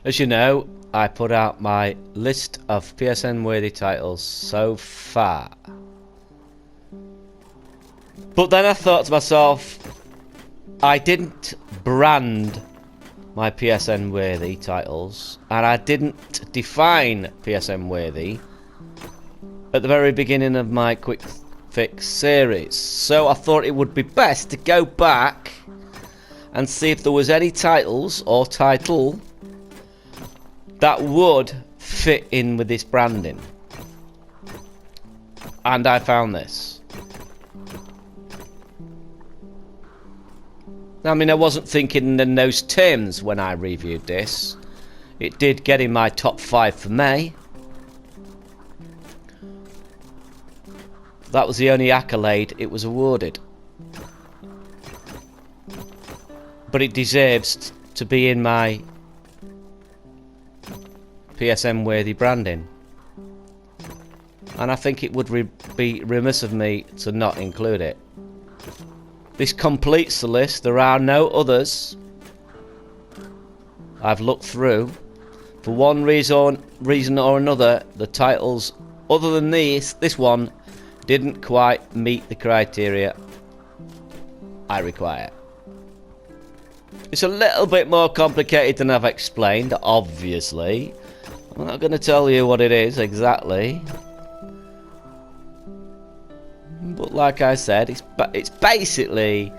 As you know, I put out my list of PSN worthy titles so far. But then I thought to myself, I didn't brand my PSN worthy titles, and I didn't define PSN worthy at the very beginning of my QuickFix series. So I thought it would be best to go back and see if there was any titles or title that would fit in with this branding. And I found this. I mean, I wasn't thinking in those terms when I reviewed this. It did get in my top 5 for May. That was the only accolade it was awarded. But it deserves to be in my PSN worthy branding. And I think it would be remiss of me to not include it. This completes the list. There are no others. I've looked through. For one reason or another, the titles other than this one didn't quite meet the criteria I require. It's a little bit more complicated than I've explained, obviously. I'm not going to tell you what it is exactly. But like I said, it's basically,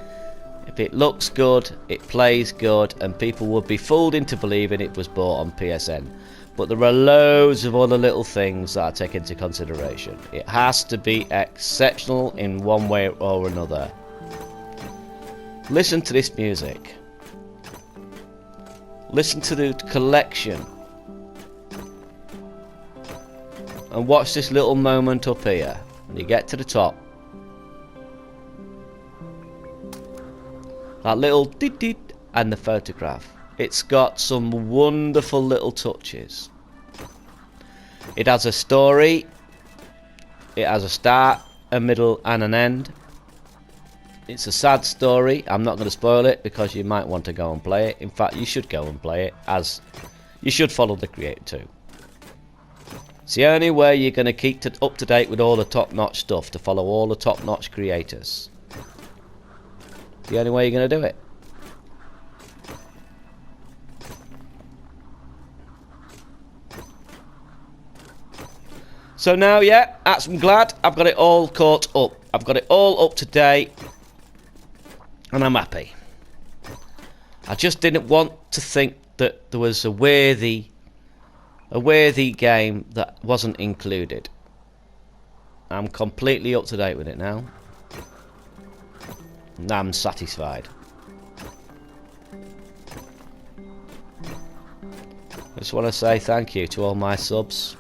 if it looks good, it plays good, and people would be fooled into believing it was bought on PSN. But there are loads of other little things that I take into consideration. It has to be exceptional in one way or another. Listen to this music. Listen to the collection. And watch this little moment up here. When you get to the top. That little dit and the photograph. It's got some wonderful little touches. It has a story. It has a start, a middle and an end. It's a sad story. I'm not going to spoil it because you might want to go and play it. In fact, you should go and play it, as you should follow the creator too. It's the only way you're going to keep up to date with all the top-notch stuff, to follow all the top-notch creators. The only way you're going to do it. So now, yeah, I'm glad I've got it all caught up. I've got it all up to date, and I'm happy. I just didn't want to think that there was a worthy game that wasn't included. I'm completely up to date with it now. And I'm satisfied. I just want to say thank you to all my subs.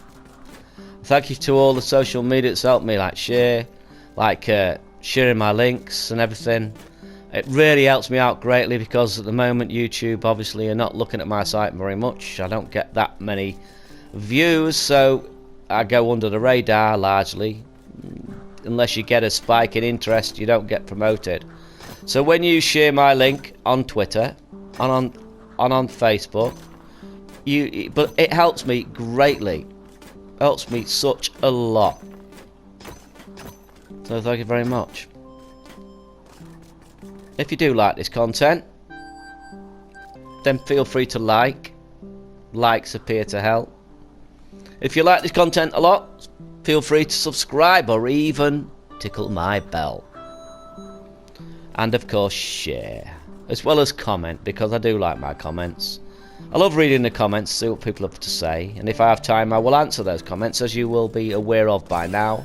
Thank you to all the social media that's helped me, like sharing my links and everything. It really helps me out greatly, because at the moment YouTube obviously are not looking at my site very much. I don't get that many views, so I go under the radar largely. Unless you get a spike in interest, you don't get promoted. So when you share my link on Twitter and on Facebook, but it helps me greatly. Helps me such a lot. So thank you very much. If you do like this content, then feel free to like. Likes appear to help. If you like this content a lot, feel free to subscribe or even tickle my bell. And of course share, as well as comment, because I do like my comments. I love reading the comments, see what people have to say, and if I have time I will answer those comments, as you will be aware of by now.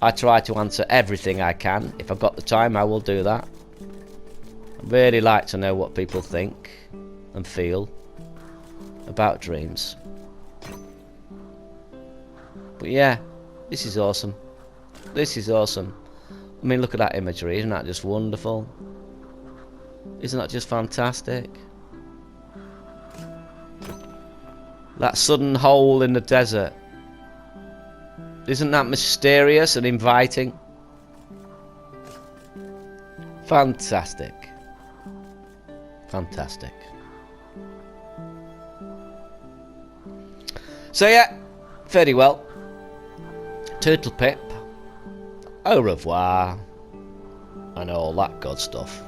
I try to answer everything I can. If I've got the time I will do that. I really like to know what people think and feel about dreams. But yeah, this is awesome. This is awesome. I mean, look at that imagery. Isn't that just wonderful? Isn't that just fantastic? That sudden hole in the desert. Isn't that mysterious and inviting? Fantastic. Fantastic. So yeah, very well. Turtle Pip, au revoir, and all that good stuff.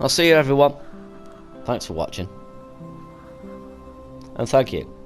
I'll see you everyone. Thanks for watching. And thank you.